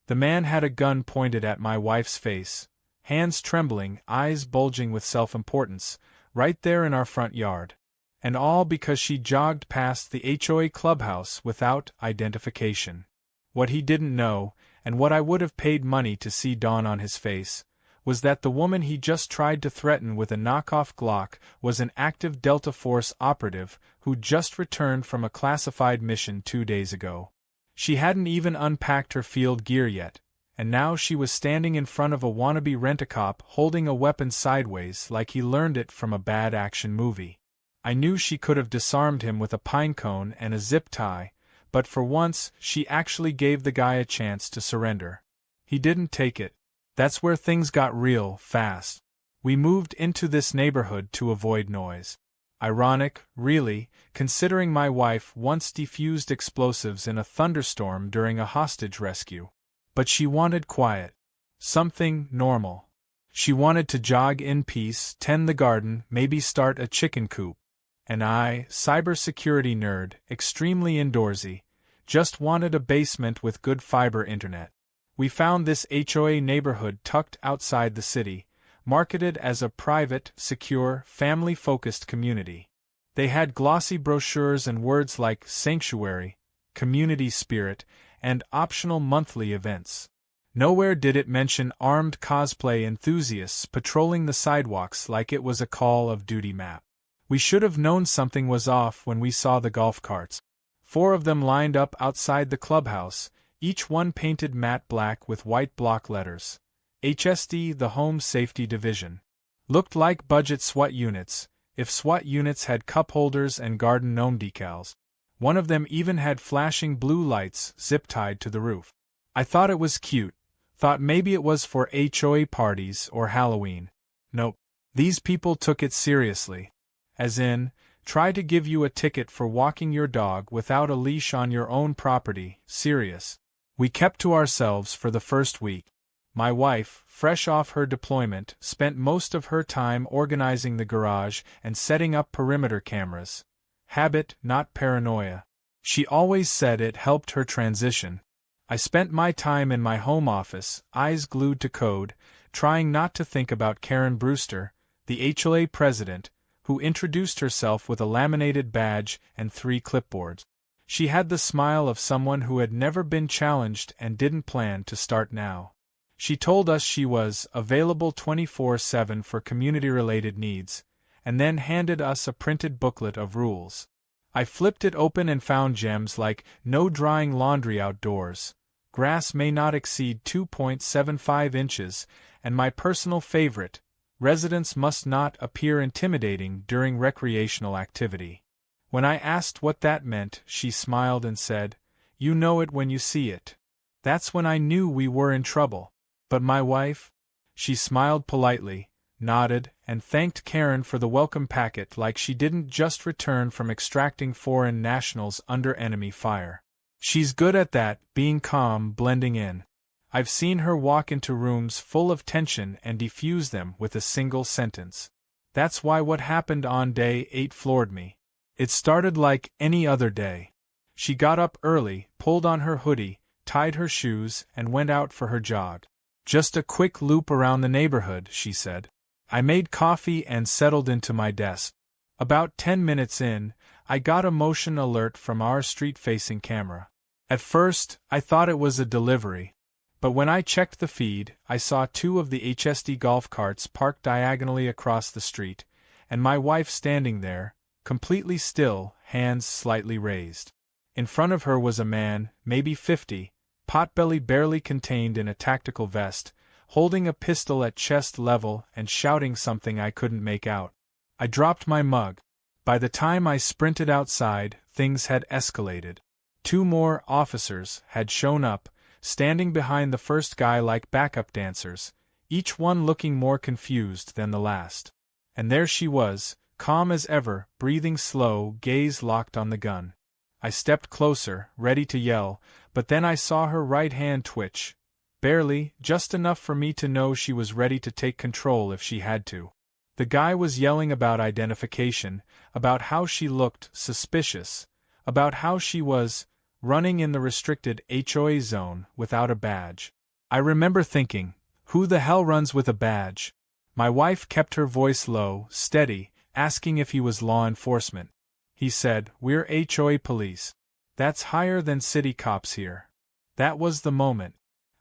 The man had a gun pointed at my wife's face, hands trembling, eyes bulging with self-importance, right there in our front yard. And all because she jogged past the HOA clubhouse without identification. What he didn't know, and what I would have paid money to see dawn on his face, was that the woman he just tried to threaten with a knockoff Glock was an active Delta Force operative who just returned from a classified mission 2 days ago. She hadn't even unpacked her field gear yet, and now she was standing in front of a wannabe rent-a-cop holding a weapon sideways like he learned it from a bad action movie. I knew she could have disarmed him with a pine cone and a zip tie, but for once she actually gave the guy a chance to surrender. He didn't take it. That's where things got real fast. We moved into this neighborhood to avoid noise. Ironic, really, considering my wife once defused explosives in a thunderstorm during a hostage rescue. But she wanted quiet. Something normal. She wanted to jog in peace, tend the garden, maybe start a chicken coop. And I, cybersecurity nerd, extremely indoorsy, just wanted a basement with good fiber internet. We found this HOA neighborhood tucked outside the city, marketed as a private, secure, family-focused community. They had glossy brochures and words like sanctuary, community spirit, and optional monthly events. Nowhere did it mention armed cosplay enthusiasts patrolling the sidewalks like it was a Call of Duty map. We should have known something was off when we saw the golf carts. 4 of them lined up outside the clubhouse, each one painted matte black with white block letters. HSD, the Home Safety Division. Looked like budget SWAT units, if SWAT units had cup holders and garden gnome decals. One of them even had flashing blue lights zip-tied to the roof. I thought it was cute, thought maybe it was for HOA parties or Halloween. Nope. These people took it seriously. As in, try to give you a ticket for walking your dog without a leash on your own property, serious. We kept to ourselves for the first week. My wife, fresh off her deployment, spent most of her time organizing the garage and setting up perimeter cameras. Habit, not paranoia. She always said it helped her transition. I spent my time in my home office, eyes glued to code, trying not to think about Karen Brewster, the HOA president, who introduced herself with a laminated badge and 3 clipboards. She had the smile of someone who had never been challenged and didn't plan to start now. She told us she was available 24/7 for community-related needs, and then handed us a printed booklet of rules. I flipped it open and found gems like no drying laundry outdoors, grass may not exceed 2.75 inches, and my personal favorite, residents must not appear intimidating during recreational activity. When I asked what that meant, she smiled and said, "You know it when you see it." That's when I knew we were in trouble. But my wife? She smiled politely, nodded, and thanked Karen for the welcome packet like she didn't just return from extracting foreign nationals under enemy fire. She's good at that, being calm, blending in. I've seen her walk into rooms full of tension and defuse them with a single sentence. That's why what happened on day 8 floored me. It started like any other day. She got up early, pulled on her hoodie, tied her shoes, and went out for her jog. Just a quick loop around the neighborhood, she said. I made coffee and settled into my desk. About 10 minutes in, I got a motion alert from our street-facing camera. At first, I thought it was a delivery. But when I checked the feed, I saw 2 of the HSD golf carts parked diagonally across the street, and my wife standing there, completely still, hands slightly raised. In front of her was a man, maybe 50, potbelly barely contained in a tactical vest, holding a pistol at chest level and shouting something I couldn't make out. I dropped my mug. By the time I sprinted outside, things had escalated. 2 more officers had shown up, standing behind the first guy like backup dancers, each one looking more confused than the last. And there she was, calm as ever, breathing slow, gaze locked on the gun. I stepped closer, ready to yell, but then I saw her right hand twitch. Barely, just enough for me to know she was ready to take control if she had to. The guy was yelling about identification, about how she looked suspicious, about how she was running in the restricted HOA zone without a badge. I remember thinking, who the hell runs with a badge? My wife kept her voice low, steady, asking if he was law enforcement. He said, "We're HOA police. That's higher than city cops here." That was the moment.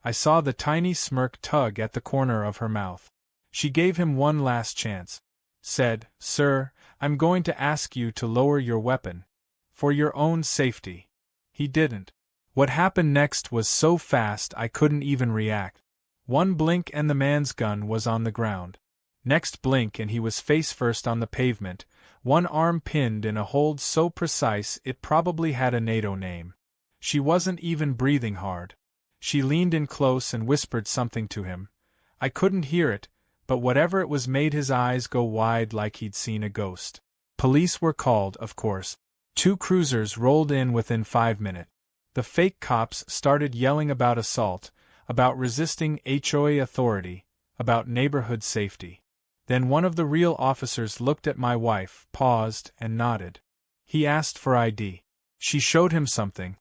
I saw the tiny smirk tug at the corner of her mouth. She gave him one last chance. Said, "Sir, I'm going to ask you to lower your weapon. For your own safety." He didn't. What happened next was so fast I couldn't even react. One blink and the man's gun was on the ground. Next blink and he was face first on the pavement, one arm pinned in a hold so precise it probably had a NATO name. She wasn't even breathing hard. She leaned in close and whispered something to him. I couldn't hear it, but whatever it was made his eyes go wide like he'd seen a ghost. Police were called, of course. 2 cruisers rolled in within 5 minutes. The fake cops started yelling about assault, about resisting HOA authority, about neighborhood safety. Then one of the real officers looked at my wife, paused, and nodded. He asked for ID. She showed him something.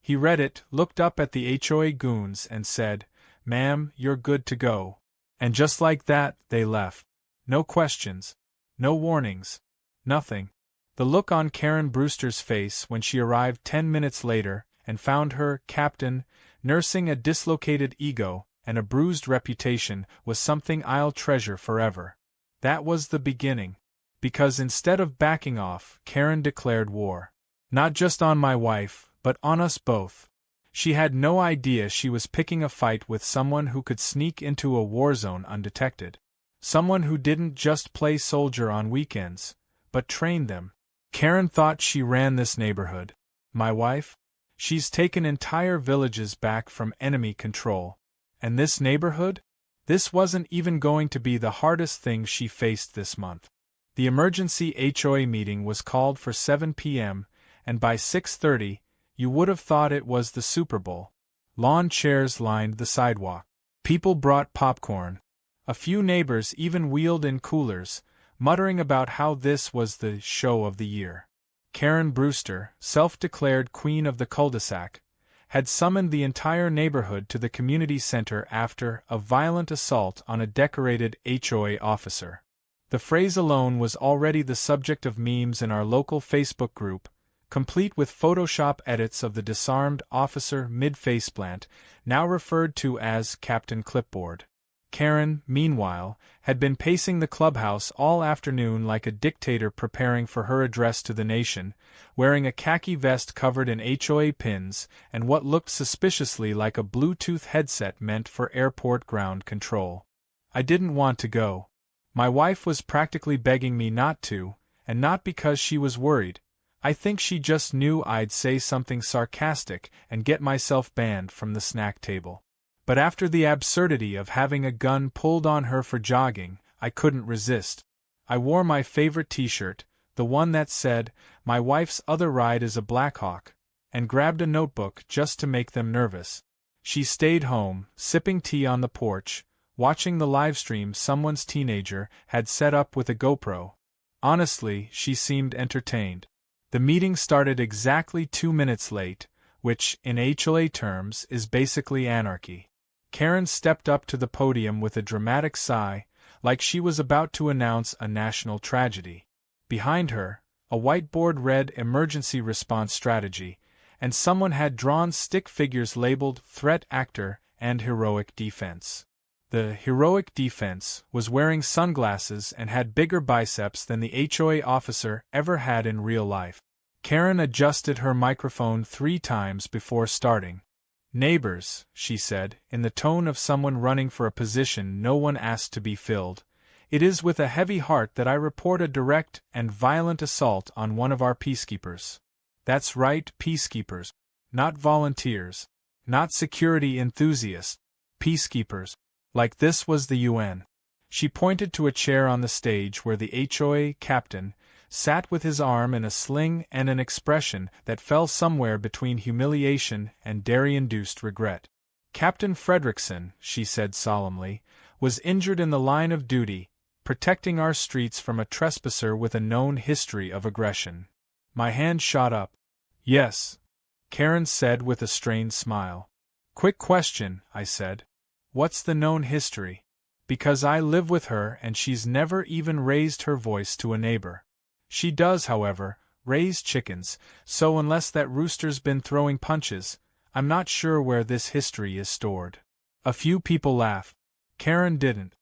He read it, looked up at the HOA goons, and said, "Ma'am, you're good to go." And just like that, they left. No questions. No warnings. Nothing. The look on Karen Brewster's face when she arrived 10 minutes later and found her, Captain, nursing a dislocated ego and a bruised reputation was something I'll treasure forever. That was the beginning. Because instead of backing off, Karen declared war. Not just on my wife, but on us both. She had no idea she was picking a fight with someone who could sneak into a war zone undetected. Someone who didn't just play soldier on weekends, but trained them. Karen thought she ran this neighborhood. My wife? She's taken entire villages back from enemy control. And this neighborhood? This wasn't even going to be the hardest thing she faced this month. The emergency HOA meeting was called for 7 p.m., and by 6:30, you would have thought it was the Super Bowl. Lawn chairs lined the sidewalk. People brought popcorn. A few neighbors even wheeled in coolers, muttering about how this was the show of the year. Karen Brewster, self-declared queen of the cul-de-sac, had summoned the entire neighborhood to the community center after a violent assault on a decorated HOA officer. The phrase alone was already the subject of memes in our local Facebook group, complete with Photoshop edits of the disarmed officer mid-faceplant, now referred to as Captain Clipboard. Karen, meanwhile, had been pacing the clubhouse all afternoon like a dictator preparing for her address to the nation, wearing a khaki vest covered in HOA pins and what looked suspiciously like a Bluetooth headset meant for airport ground control. I didn't want to go. My wife was practically begging me not to, and not because she was worried. I think she just knew I'd say something sarcastic and get myself banned from the snack table. But after the absurdity of having a gun pulled on her for jogging, I couldn't resist. I wore my favorite t-shirt, the one that said, "My wife's other ride is a Blackhawk," and grabbed a notebook just to make them nervous. She stayed home, sipping tea on the porch, watching the livestream someone's teenager had set up with a GoPro. Honestly, she seemed entertained. The meeting started exactly 2 minutes late, which, in HOA terms, is basically anarchy. Karen stepped up to the podium with a dramatic sigh, like she was about to announce a national tragedy. Behind her, a whiteboard read Emergency Response Strategy, and someone had drawn stick figures labeled Threat Actor and Heroic Defense. The Heroic Defense was wearing sunglasses and had bigger biceps than the HOA officer ever had in real life. Karen adjusted her microphone 3 times before starting. "Neighbors," she said, in the tone of someone running for a position no one asked to be filled, "it is with a heavy heart that I report a direct and violent assault on one of our peacekeepers. That's right, peacekeepers. Not volunteers. Not security enthusiasts. Peacekeepers. Like this was the UN." She pointed to a chair on the stage where the HOA captain sat with his arm in a sling and an expression that fell somewhere between humiliation and dairy-induced regret. "Captain Fredrickson," she said solemnly, "was injured in the line of duty, protecting our streets from a trespasser with a known history of aggression." My hand shot up. "Yes." Karen said with a strained smile. Quick question, I said. What's the known history? Because I live with her and she's never even raised her voice to a neighbor. She does, however, raise chickens, so unless that rooster's been throwing punches, I'm not sure where this history is stored. A few people laughed. Karen didn't.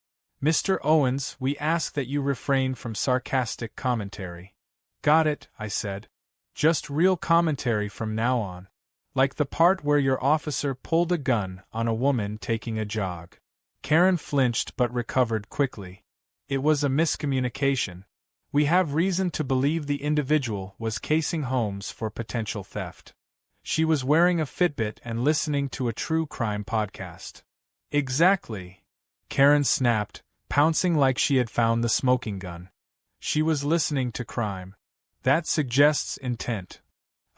Mr. Owens, we ask that you refrain from sarcastic commentary. Got it, I said. Just real commentary from now on. Like the part where your officer pulled a gun on a woman taking a jog. Karen flinched but recovered quickly. It was a miscommunication. We have reason to believe the individual was casing homes for potential theft. She was wearing a Fitbit and listening to a true crime podcast. Exactly. Karen snapped, pouncing like she had found the smoking gun. She was listening to crime. That suggests intent.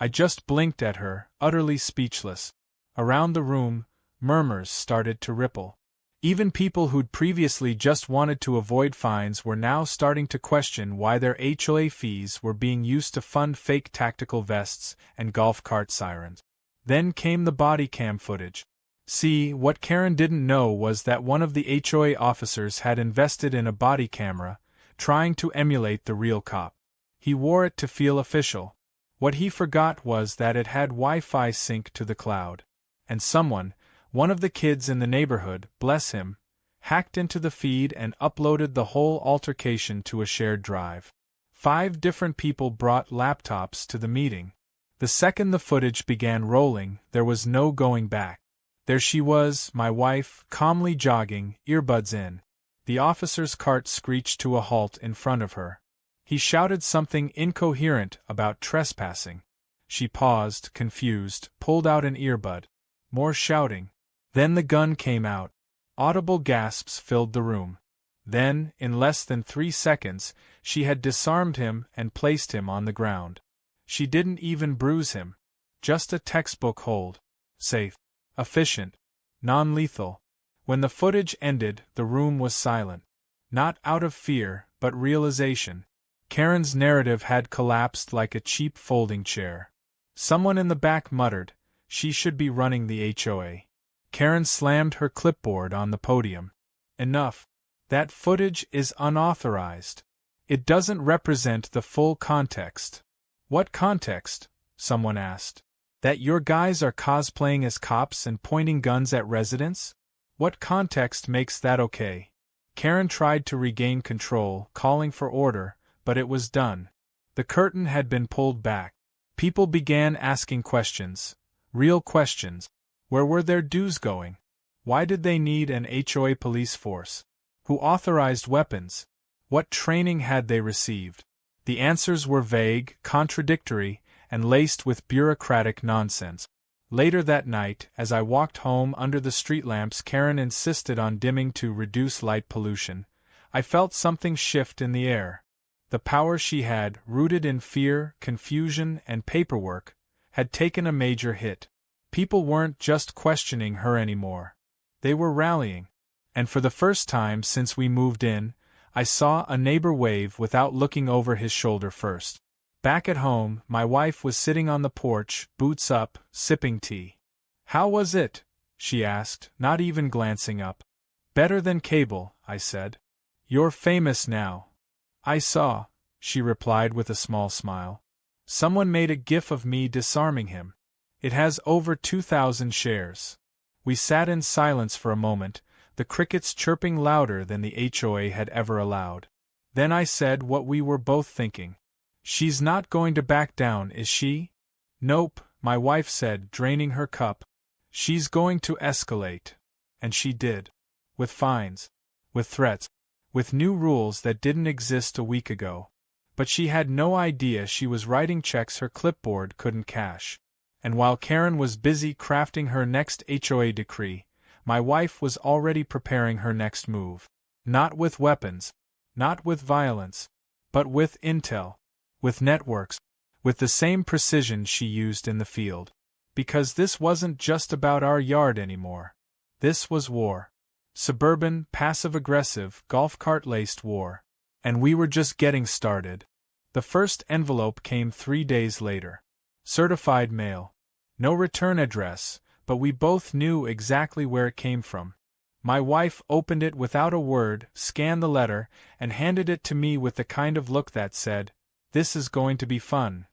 I just blinked at her, utterly speechless. Around the room, murmurs started to ripple. Even people who'd previously just wanted to avoid fines were now starting to question why their HOA fees were being used to fund fake tactical vests and golf cart sirens. Then came the body cam footage. See, what Karen didn't know was that one of the HOA officers had invested in a body camera, trying to emulate the real cop. He wore it to feel official. What he forgot was that it had Wi-Fi sync to the cloud. And someone, one of the kids in the neighborhood, bless him, hacked into the feed and uploaded the whole altercation to a shared drive. 5 different people brought laptops to the meeting. The second the footage began rolling, there was no going back. There she was, my wife, calmly jogging, earbuds in. The officer's cart screeched to a halt in front of her. He shouted something incoherent about trespassing. She paused, confused, pulled out an earbud. More shouting. Then the gun came out. Audible gasps filled the room. Then, in less than 3 seconds, she had disarmed him and placed him on the ground. She didn't even bruise him. Just a textbook hold. Safe. Efficient. Non-lethal. When the footage ended, the room was silent. Not out of fear, but realization. Karen's narrative had collapsed like a cheap folding chair. Someone in the back muttered, "She should be running the HOA." Karen slammed her clipboard on the podium. Enough. That footage is unauthorized. It doesn't represent the full context. What context? Someone asked. That your guys are cosplaying as cops and pointing guns at residents? What context makes that okay? Karen tried to regain control, calling for order, but it was done. The curtain had been pulled back. People began asking questions. Real questions. Where were their dues going? Why did they need an HOA police force? Who authorized weapons? What training had they received? The answers were vague, contradictory, and laced with bureaucratic nonsense. Later that night, as I walked home under the street lamps Karen insisted on dimming to reduce light pollution, I felt something shift in the air. The power she had, rooted in fear, confusion, and paperwork, had taken a major hit. People weren't just questioning her anymore. They were rallying. And for the first time since we moved in, I saw a neighbor wave without looking over his shoulder first. Back at home, my wife was sitting on the porch, boots up, sipping tea. "How was it?" she asked, not even glancing up. "Better than cable," I said. "You're famous now." "I saw," she replied with a small smile. "Someone made a gif of me disarming him. It has over 2,000 shares." We sat in silence for a moment, the crickets chirping louder than the HOA had ever allowed. Then I said what we were both thinking. "She's not going to back down, is she?" "Nope," my wife said, draining her cup. "She's going to escalate." And she did. With fines. With threats. With new rules that didn't exist a week ago. But she had no idea she was writing checks her clipboard couldn't cash. And while Karen was busy crafting her next HOA decree, my wife was already preparing her next move. Not with weapons. Not with violence. But with intel. With networks. With the same precision she used in the field. Because this wasn't just about our yard anymore. This was war. Suburban, passive-aggressive, golf cart-laced war. And we were just getting started. The first envelope came 3 days later. Certified mail. No return address, but we both knew exactly where it came from. My wife opened it without a word, scanned the letter, and handed it to me with the kind of look that said, "This is going to be fun."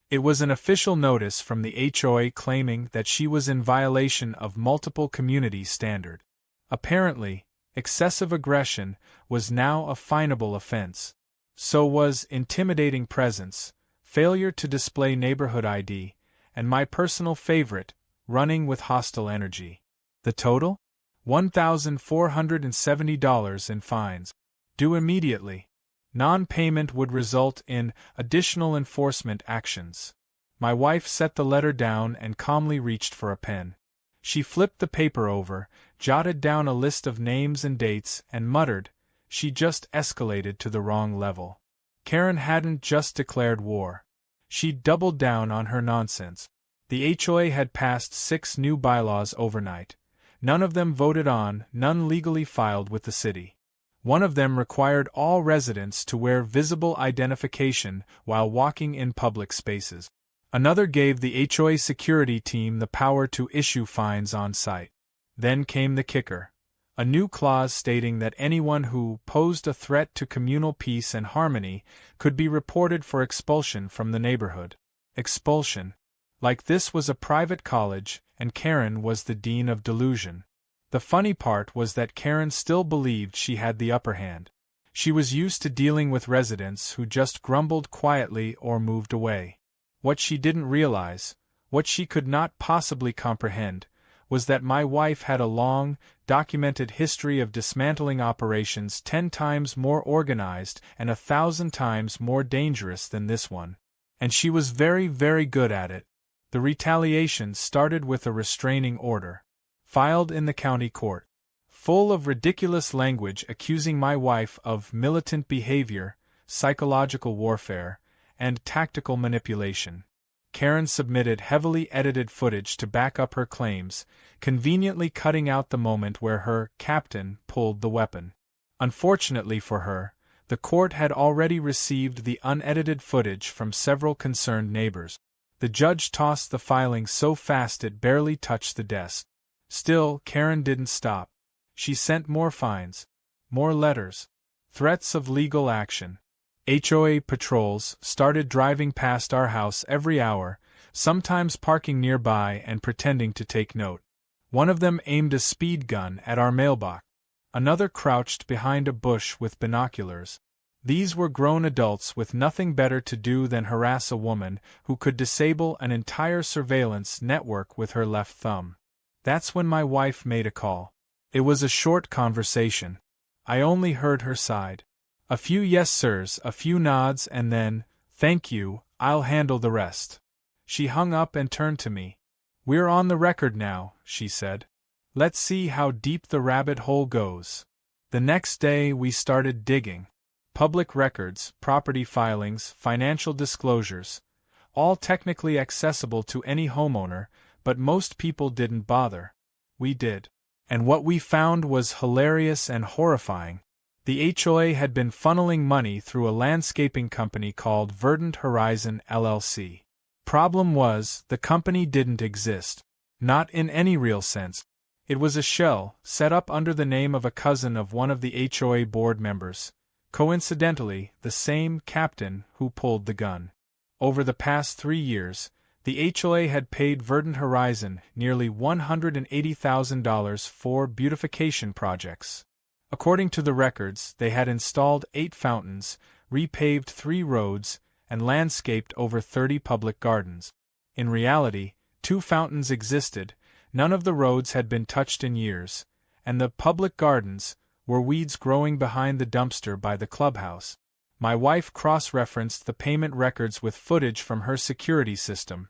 It was an official notice from the HOA claiming that she was in violation of multiple community standards. Apparently, excessive aggression was now a finable offense. So was intimidating presence, failure to display neighborhood ID, and my personal favorite, running with hostile energy. The total? $1,470 in fines. Due immediately. Non-payment would result in additional enforcement actions. My wife set the letter down and calmly reached for a pen. She flipped the paper over, jotted down a list of names and dates, and muttered, "She just escalated to the wrong level." Karen hadn't just declared war. She'd doubled down on her nonsense. The HOA had passed 6 new bylaws overnight. None of them voted on, none legally filed with the city. One of them required all residents to wear visible identification while walking in public spaces. Another gave the HOA security team the power to issue fines on site. Then came the kicker. A new clause stating that anyone who posed a threat to communal peace and harmony could be reported for expulsion from the neighborhood. Expulsion. Like this was a private college, and Karen was the dean of delusion. The funny part was that Karen still believed she had the upper hand. She was used to dealing with residents who just grumbled quietly or moved away. What she didn't realize, what she could not possibly comprehend, was that my wife had a long, documented history of dismantling operations 10 times more organized and 1,000 times more dangerous than this one. And she was very, very good at it. The retaliation started with a restraining order, filed in the county court, full of ridiculous language accusing my wife of militant behavior, psychological warfare, and tactical manipulation. Karen submitted heavily edited footage to back up her claims, conveniently cutting out the moment where her captain pulled the weapon. Unfortunately for her, the court had already received the unedited footage from several concerned neighbors. The judge tossed the filing so fast it barely touched the desk. Still, Karen didn't stop. She sent more fines, more letters, threats of legal action. HOA patrols started driving past our house every hour, sometimes parking nearby and pretending to take note. One of them aimed a speed gun at our mailbox. Another crouched behind a bush with binoculars. These were grown adults with nothing better to do than harass a woman who could disable an entire surveillance network with her left thumb. That's when my wife made a call. It was a short conversation. I only heard her side. A few yes sirs, a few nods, and then, "Thank you, I'll handle the rest." She hung up and turned to me. "We're on the record now," she said. "Let's see how deep the rabbit hole goes." The next day we started digging. Public records, property filings, financial disclosures, all technically accessible to any homeowner, but most people didn't bother. We did. And what we found was hilarious and horrifying. The HOA had been funneling money through a landscaping company called Verdant Horizon LLC. Problem was, the company didn't exist. Not in any real sense. It was a shell, set up under the name of a cousin of one of the HOA board members. Coincidentally, the same captain who pulled the gun. Over the past 3 years, the HOA had paid Verdant Horizon nearly $180,000 for beautification projects. According to the records, they had installed 8 fountains, repaved 3 roads, and landscaped over 30 public gardens. In reality, 2 fountains existed, none of the roads had been touched in years, and the public gardens were weeds growing behind the dumpster by the clubhouse. My wife cross-referenced the payment records with footage from her security system.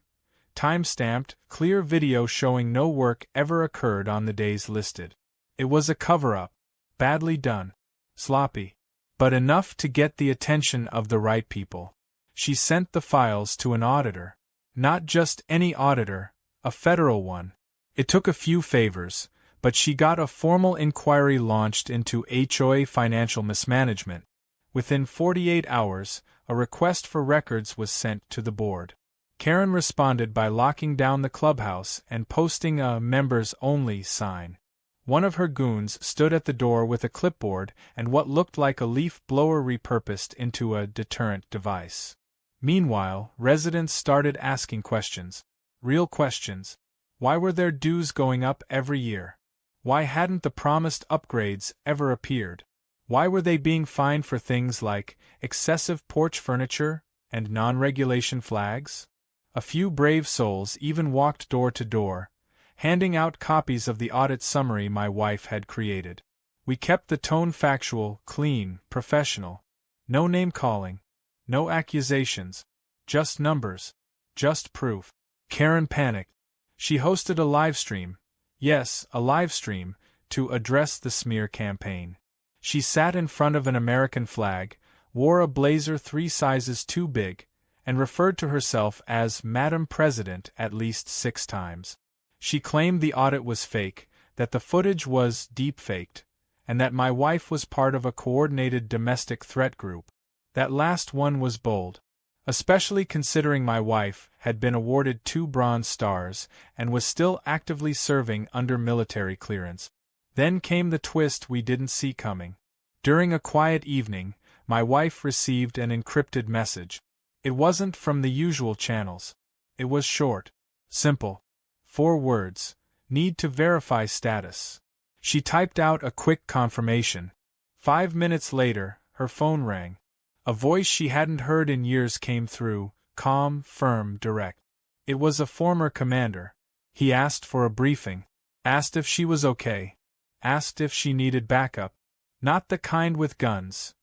Time-stamped, clear video showing no work ever occurred on the days listed. It was a cover-up. Badly done. Sloppy. But enough to get the attention of the right people. She sent the files to an auditor. Not just any auditor, a federal one. It took a few favors, but she got a formal inquiry launched into HOA financial mismanagement. Within 48 hours, a request for records was sent to the board. Karen responded by locking down the clubhouse and posting a members only sign. One of her goons stood at the door with a clipboard and what looked like a leaf blower repurposed into a deterrent device. Meanwhile, residents started asking questions. Real questions. Why were their dues going up every year? Why hadn't the promised upgrades ever appeared? Why were they being fined for things like excessive porch furniture and non-regulation flags? A few brave souls even walked door to door, handing out copies of the audit summary my wife had created. We kept the tone factual, clean, professional. No name-calling. No accusations. Just numbers. Just proof. Karen panicked. She hosted a live stream. Yes, a live stream, to address the smear campaign. She sat in front of an American flag, wore a blazer 3 sizes too big, and referred to herself as Madam President at least 6 times. She claimed the audit was fake, that the footage was deep-faked, and that my wife was part of a coordinated domestic threat group. That last one was bold, especially considering my wife had been awarded 2 Bronze Stars and was still actively serving under military clearance. Then came the twist we didn't see coming. During a quiet evening, my wife received an encrypted message. It wasn't from the usual channels. It was short. Simple. 4 words. Need to verify status. She typed out a quick confirmation. 5 minutes later, her phone rang. A voice she hadn't heard in years came through, calm, firm, direct. It was a former commander. He asked for a briefing. Asked if she was okay. Asked if she needed backup. Not the kind with guns.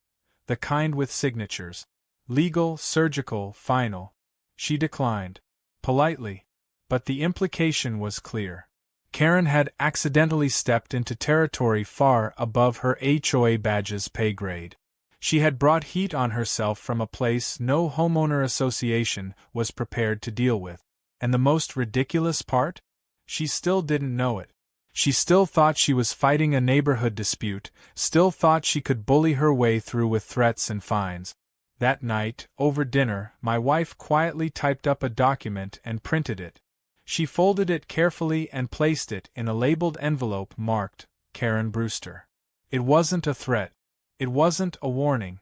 The kind with signatures. Legal, surgical, final. She declined. Politely. But the implication was clear. Karen had accidentally stepped into territory far above her HOA badge's pay grade. She had brought heat on herself from a place no homeowner association was prepared to deal with. And the most ridiculous part? She still didn't know it. She still thought she was fighting a neighborhood dispute, still thought she could bully her way through with threats and fines. That night, over dinner, my wife quietly typed up a document and printed it. She folded it carefully and placed it in a labeled envelope marked Karen Brewster. It wasn't a threat. It wasn't a warning.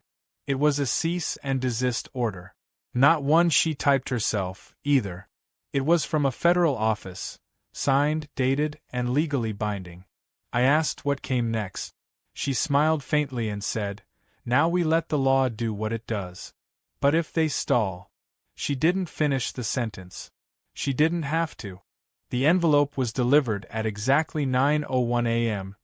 It was a cease and desist order. Not one she typed herself, either. It was from a federal office, signed, dated, and legally binding. I asked what came next. She smiled faintly and said, "Now we let the law do what it does. But if they stall." She didn't finish the sentence. She didn't have to. The envelope was delivered at exactly 9:01 a.m.,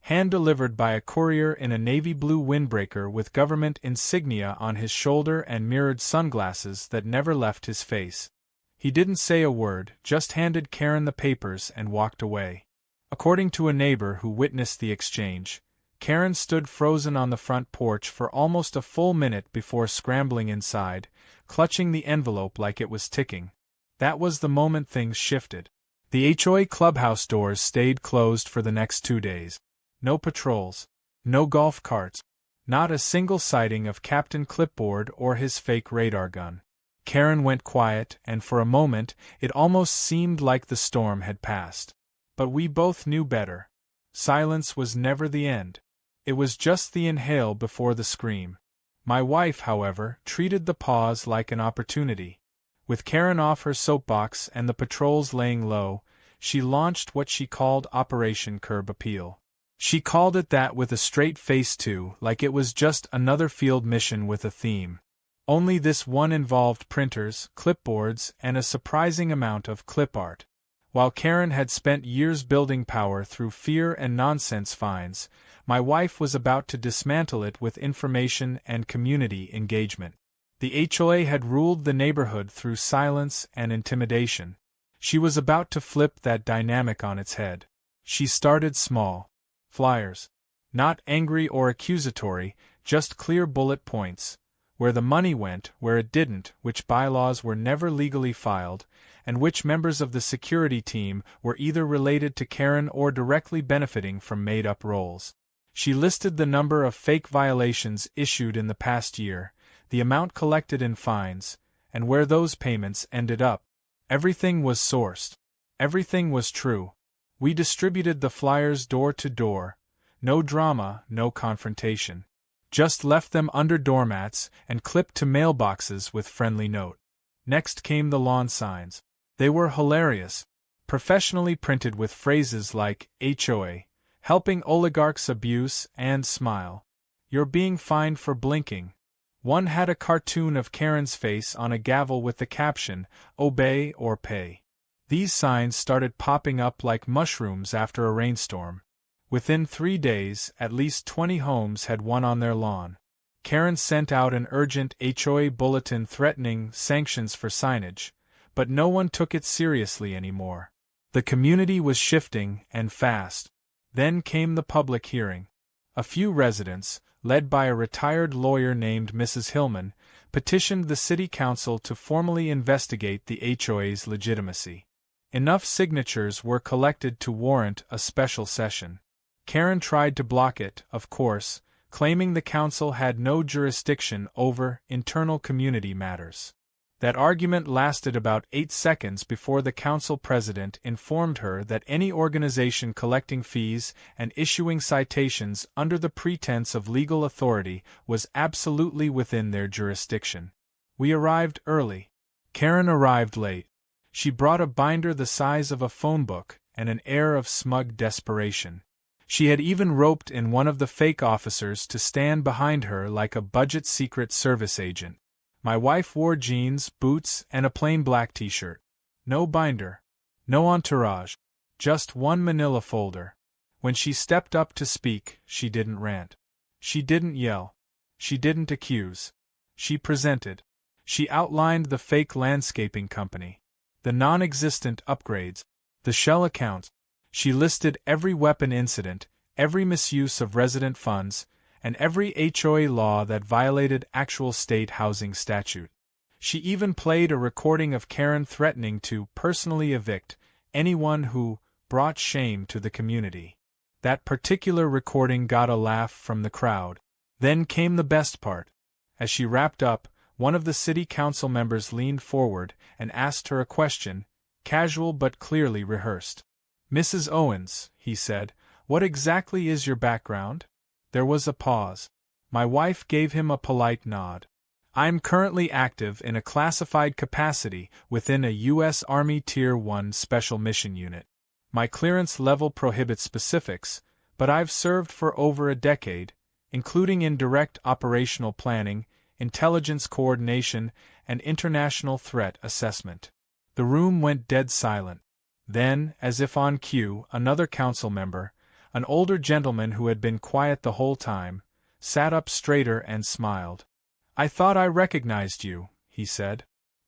hand-delivered by a courier in a navy blue windbreaker with government insignia on his shoulder and mirrored sunglasses that never left his face. He didn't say a word, just handed Karen the papers and walked away. According to a neighbor who witnessed the exchange, Karen stood frozen on the front porch for almost a full minute before scrambling inside, clutching the envelope like it was ticking. That was the moment things shifted. The HOA clubhouse doors stayed closed for the next 2 days. No patrols. No golf carts. Not a single sighting of Captain Clipboard or his fake radar gun. Karen went quiet, and for a moment, it almost seemed like the storm had passed. But we both knew better. Silence was never the end. It was just the inhale before the scream. My wife, however, treated the pause like an opportunity. With Karen off her soapbox and the patrols laying low, she launched what she called Operation Curb Appeal. She called it that with a straight face too, like it was just another field mission with a theme. Only this one involved printers, clipboards, and a surprising amount of clip art. While Karen had spent years building power through fear and nonsense fines, my wife was about to dismantle it with information and community engagement. The HOA had ruled the neighborhood through silence and intimidation. She was about to flip that dynamic on its head. She started small. Flyers. Not angry or accusatory, just clear bullet points. Where the money went, where it didn't, which bylaws were never legally filed, and which members of the security team were either related to Karen or directly benefiting from made-up roles. She listed the number of fake violations issued in the past year, the amount collected in fines, and where those payments ended up. Everything was sourced. Everything was true. We distributed the flyers door to door. No drama, no confrontation. Just left them under doormats and clipped to mailboxes with friendly note. Next came the lawn signs. They were hilarious. Professionally printed with phrases like HOA, helping oligarchs abuse and smile. You're being fined for blinking. One had a cartoon of Karen's face on a gavel with the caption, "Obey or pay." These signs started popping up like mushrooms after a rainstorm. Within 3 days, at least 20 homes had one on their lawn. Karen sent out an urgent HOA bulletin threatening sanctions for signage, but no one took it seriously anymore. The community was shifting, and fast. Then came the public hearing. A few residents, led by a retired lawyer named Mrs. Hillman, petitioned the city council to formally investigate the HOA's legitimacy. Enough signatures were collected to warrant a special session. Karen tried to block it, of course, claiming the council had no jurisdiction over internal community matters. That argument lasted about 8 seconds before the council president informed her that any organization collecting fees and issuing citations under the pretense of legal authority was absolutely within their jurisdiction. We arrived early. Karen arrived late. She brought a binder the size of a phone book and an air of smug desperation. She had even roped in one of the fake officers to stand behind her like a budget Secret Service agent. My wife wore jeans, boots, and a plain black t-shirt. No binder. No entourage. Just one manila folder. When she stepped up to speak, she didn't rant. She didn't yell. She didn't accuse. She presented. She outlined the fake landscaping company. The non-existent upgrades. The shell accounts. She listed every weapon incident, every misuse of resident funds, and every HOA law that violated actual state housing statute. She even played a recording of Karen threatening to personally evict anyone who brought shame to the community. That particular recording got a laugh from the crowd. Then came the best part. As she wrapped up, one of the city council members leaned forward and asked her a question, casual but clearly rehearsed. "Mrs. Owens," he said, "what exactly is your background?" There was a pause. My wife gave him a polite nod. "I'm currently active in a classified capacity within a U.S. Army Tier 1 Special Mission Unit. My clearance level prohibits specifics, but I've served for over a decade, including in direct operational planning, intelligence coordination, and international threat assessment." The room went dead silent. Then, as if on cue, another council member, an older gentleman who had been quiet the whole time, sat up straighter and smiled. "I thought I recognized you," he said.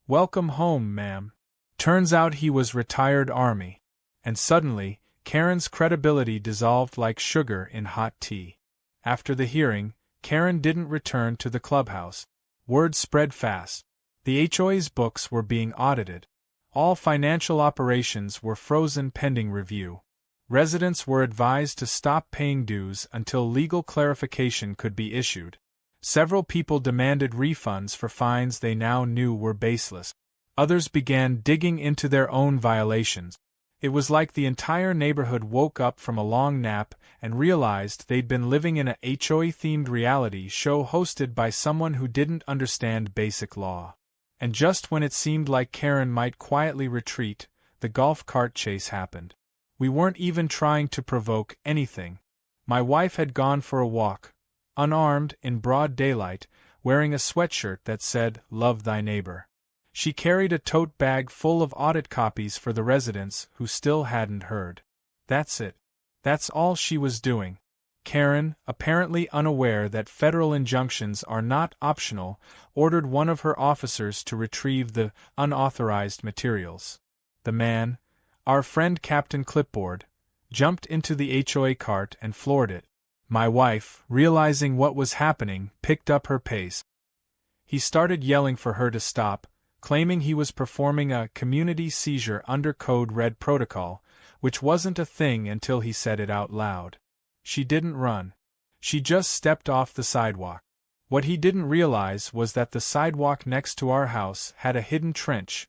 "Welcome home, ma'am." Turns out he was retired Army. And suddenly, Karen's credibility dissolved like sugar in hot tea. After the hearing, Karen didn't return to the clubhouse. Word spread fast. The HOA's books were being audited. All financial operations were frozen pending review. Residents were advised to stop paying dues until legal clarification could be issued. Several people demanded refunds for fines they now knew were baseless. Others began digging into their own violations. It was like the entire neighborhood woke up from a long nap and realized they'd been living in a HOA-themed reality show hosted by someone who didn't understand basic law. And just when it seemed like Karen might quietly retreat, the golf cart chase happened. We weren't even trying to provoke anything. My wife had gone for a walk, unarmed, in broad daylight, wearing a sweatshirt that said, "Love thy neighbor." She carried a tote bag full of audit copies for the residents who still hadn't heard. That's it. That's all she was doing. Karen, apparently unaware that federal injunctions are not optional, ordered one of her officers to retrieve the unauthorized materials. The man, our friend Captain Clipboard, jumped into the HOA cart and floored it. My wife, realizing what was happening, picked up her pace. He started yelling for her to stop, claiming he was performing a community seizure under Code Red protocol, which wasn't a thing until he said it out loud. She didn't run. She just stepped off the sidewalk. What he didn't realize was that the sidewalk next to our house had a hidden trench,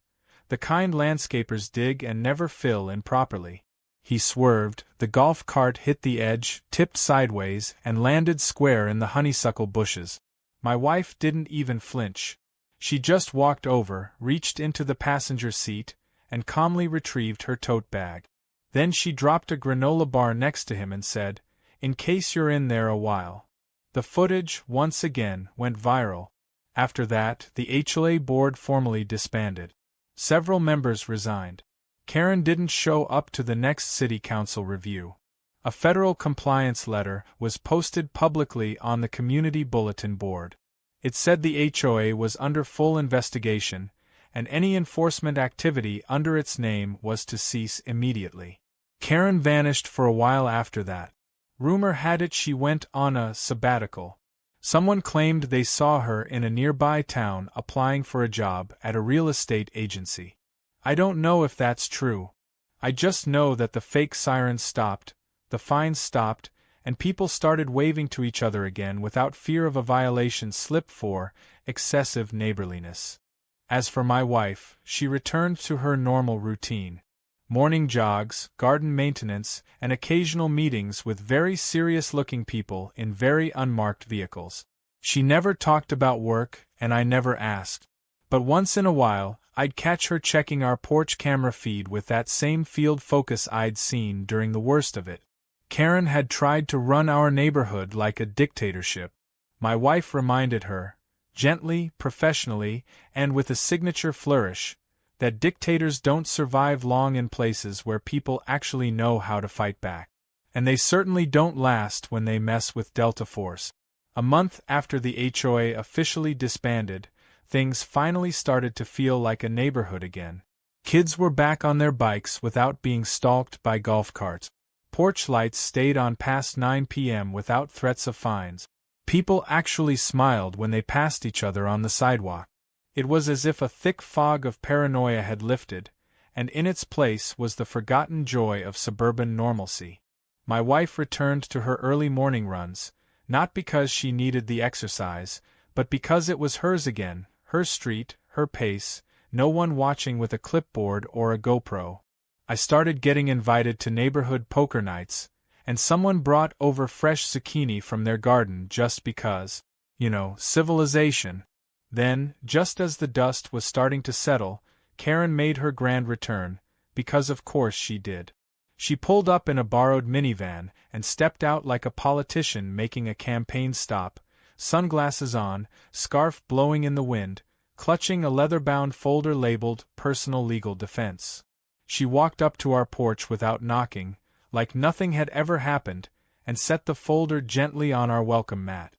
the kind landscapers dig and never fill in properly. He swerved, the golf cart hit the edge, tipped sideways, and landed square in the honeysuckle bushes. My wife didn't even flinch. She just walked over, reached into the passenger seat, and calmly retrieved her tote bag. Then she dropped a granola bar next to him and said, "In case you're in there a while." The footage, once again, went viral. After that, the HOA board formally disbanded. Several members resigned. Karen didn't show up to the next city council review. A federal compliance letter was posted publicly on the community bulletin board. It said the HOA was under full investigation, and any enforcement activity under its name was to cease immediately. Karen vanished for a while after that. Rumor had it she went on a sabbatical. Someone claimed they saw her in a nearby town applying for a job at a real estate agency. I don't know if that's true. I just know that the fake sirens stopped, the fines stopped, and people started waving to each other again without fear of a violation slip for excessive neighborliness. As for my wife, she returned to her normal routine. Morning jogs, garden maintenance, and occasional meetings with very serious-looking people in very unmarked vehicles. She never talked about work, and I never asked. But once in a while, I'd catch her checking our porch camera feed with that same field focus I'd seen during the worst of it. Karen had tried to run our neighborhood like a dictatorship. My wife reminded her, gently, professionally, and with a signature flourish, that dictators don't survive long in places where people actually know how to fight back. And they certainly don't last when they mess with Delta Force. A month after the HOA officially disbanded, things finally started to feel like a neighborhood again. Kids were back on their bikes without being stalked by golf carts. Porch lights stayed on past 9 p.m. without threats of fines. People actually smiled when they passed each other on the sidewalk. It was as if a thick fog of paranoia had lifted, and in its place was the forgotten joy of suburban normalcy. My wife returned to her early morning runs, not because she needed the exercise, but because it was hers again, her street, her pace, no one watching with a clipboard or a GoPro. I started getting invited to neighborhood poker nights, and someone brought over fresh zucchini from their garden just because, civilization. Then, just as the dust was starting to settle, Karen made her grand return, because of course she did. She pulled up in a borrowed minivan and stepped out like a politician making a campaign stop, sunglasses on, scarf blowing in the wind, clutching a leather-bound folder labeled Personal Legal Defense. She walked up to our porch without knocking, like nothing had ever happened, and set the folder gently on our welcome mat.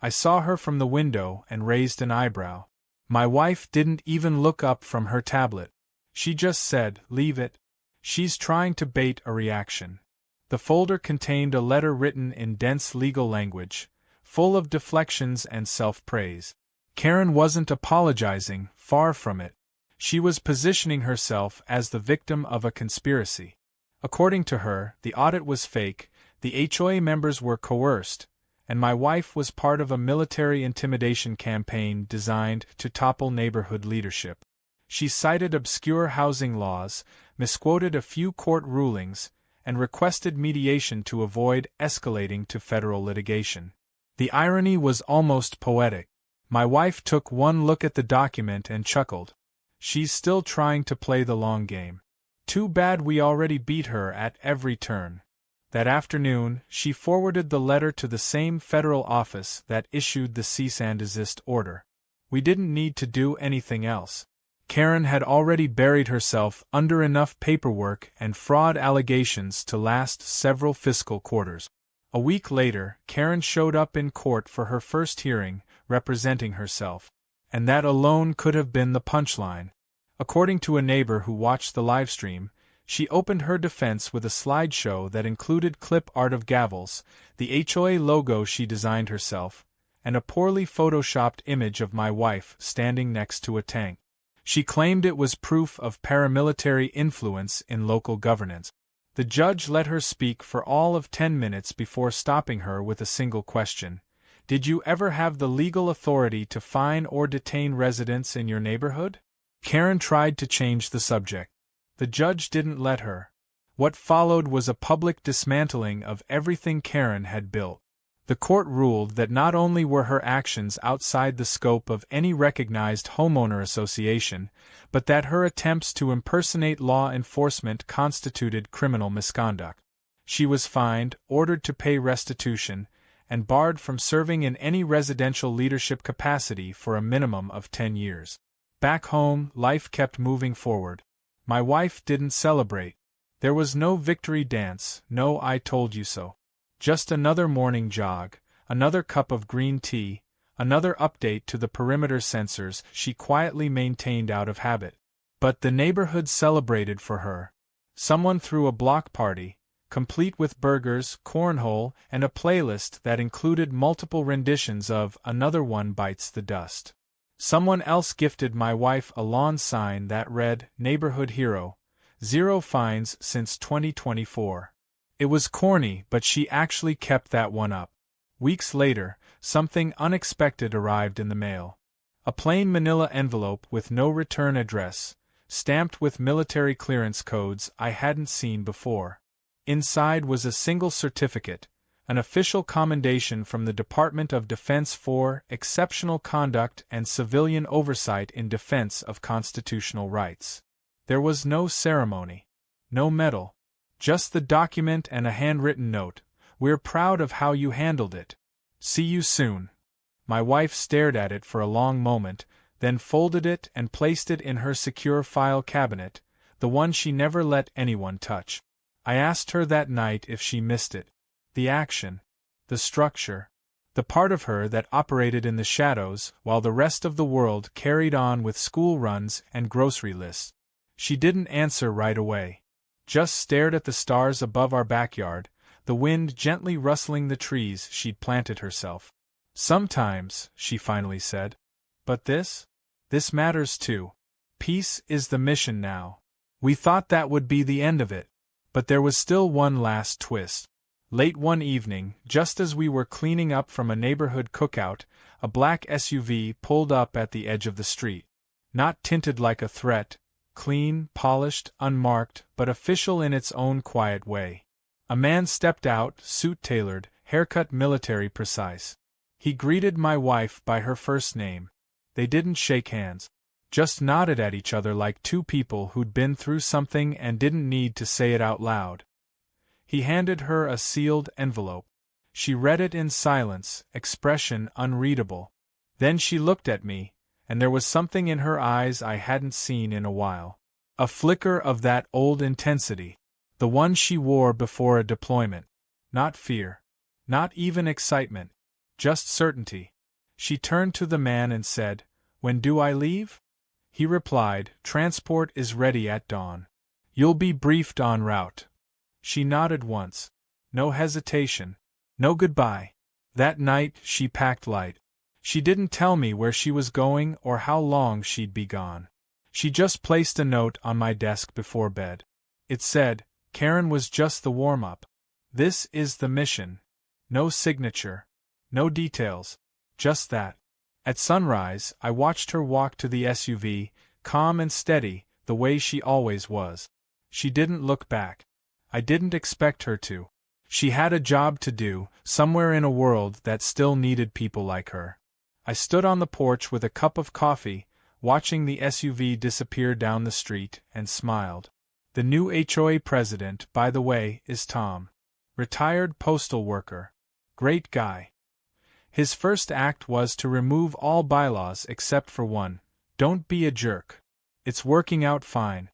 I saw her from the window and raised an eyebrow. My wife didn't even look up from her tablet. She just said, "Leave it." She's trying to bait a reaction. The folder contained a letter written in dense legal language, full of deflections and self-praise. Karen wasn't apologizing, far from it. She was positioning herself as the victim of a conspiracy. According to her, the audit was fake, the HOA members were coerced, and my wife was part of a military intimidation campaign designed to topple neighborhood leadership. She cited obscure housing laws, misquoted a few court rulings, and requested mediation to avoid escalating to federal litigation. The irony was almost poetic. My wife took one look at the document and chuckled. She's still trying to play the long game. Too bad we already beat her at every turn. That afternoon, she forwarded the letter to the same federal office that issued the cease and desist order. We didn't need to do anything else. Karen had already buried herself under enough paperwork and fraud allegations to last several fiscal quarters. A week later, Karen showed up in court for her first hearing, representing herself. And that alone could have been the punchline. According to a neighbor who watched the livestream, she opened her defense with a slideshow that included clip art of gavels, the HOA logo she designed herself, and a poorly photoshopped image of my wife standing next to a tank. She claimed it was proof of paramilitary influence in local governance. The judge let her speak for all of 10 minutes before stopping her with a single question. Did you ever have the legal authority to fine or detain residents in your neighborhood? Karen tried to change the subject. The judge didn't let her. What followed was a public dismantling of everything Karen had built. The court ruled that not only were her actions outside the scope of any recognized homeowner association, but that her attempts to impersonate law enforcement constituted criminal misconduct. She was fined, ordered to pay restitution, and barred from serving in any residential leadership capacity for a minimum of 10 years. Back home, life kept moving forward. My wife didn't celebrate. There was no victory dance, no I told you so. Just another morning jog, another cup of green tea, another update to the perimeter sensors she quietly maintained out of habit. But the neighborhood celebrated for her. Someone threw a block party, complete with burgers, cornhole, and a playlist that included multiple renditions of Another One Bites the Dust. Someone else gifted my wife a lawn sign that read, Neighborhood Hero, 0 fines since 2024. It was corny, but she actually kept that one up. Weeks later, something unexpected arrived in the mail. A plain manila envelope with no return address, stamped with military clearance codes I hadn't seen before. Inside was a single certificate, an official commendation from the Department of Defense for exceptional conduct and civilian oversight in defense of constitutional rights. There was no ceremony, no medal, just the document and a handwritten note. We're proud of how you handled it. See you soon. My wife stared at it for a long moment, then folded it and placed it in her secure file cabinet, the one she never let anyone touch. I asked her that night if she missed it. The action, the structure, the part of her that operated in the shadows while the rest of the world carried on with school runs and grocery lists. She didn't answer right away. Just stared at the stars above our backyard, the wind gently rustling the trees she'd planted herself. Sometimes, she finally said. But this matters too. Peace is the mission now. We thought that would be the end of it. But there was still one last twist. Late one evening, just as we were cleaning up from a neighborhood cookout, a black SUV pulled up at the edge of the street. Not tinted like a threat, clean, polished, unmarked, but official in its own quiet way. A man stepped out, suit tailored, haircut military precise. He greeted my wife by her first name. They didn't shake hands. Just nodded at each other like two people who'd been through something and didn't need to say it out loud. He handed her a sealed envelope. She read it in silence, expression unreadable. Then she looked at me, and there was something in her eyes I hadn't seen in a while. A flicker of that old intensity, the one she wore before a deployment. Not fear. Not even excitement. Just certainty. She turned to the man and said, "When do I leave?" He replied, "Transport is ready at dawn. You'll be briefed en route." She nodded once. No hesitation. No goodbye. That night, she packed light. She didn't tell me where she was going or how long she'd be gone. She just placed a note on my desk before bed. It said, "Karen was just the warm-up. This is the mission." No signature. No details. Just that. At sunrise, I watched her walk to the SUV, calm and steady, the way she always was. She didn't look back. I didn't expect her to. She had a job to do, somewhere in a world that still needed people like her. I stood on the porch with a cup of coffee, watching the SUV disappear down the street, and smiled. The new HOA president, by the way, is Tom. Retired postal worker. Great guy. His first act was to remove all bylaws except for one. Don't be a jerk. It's working out fine.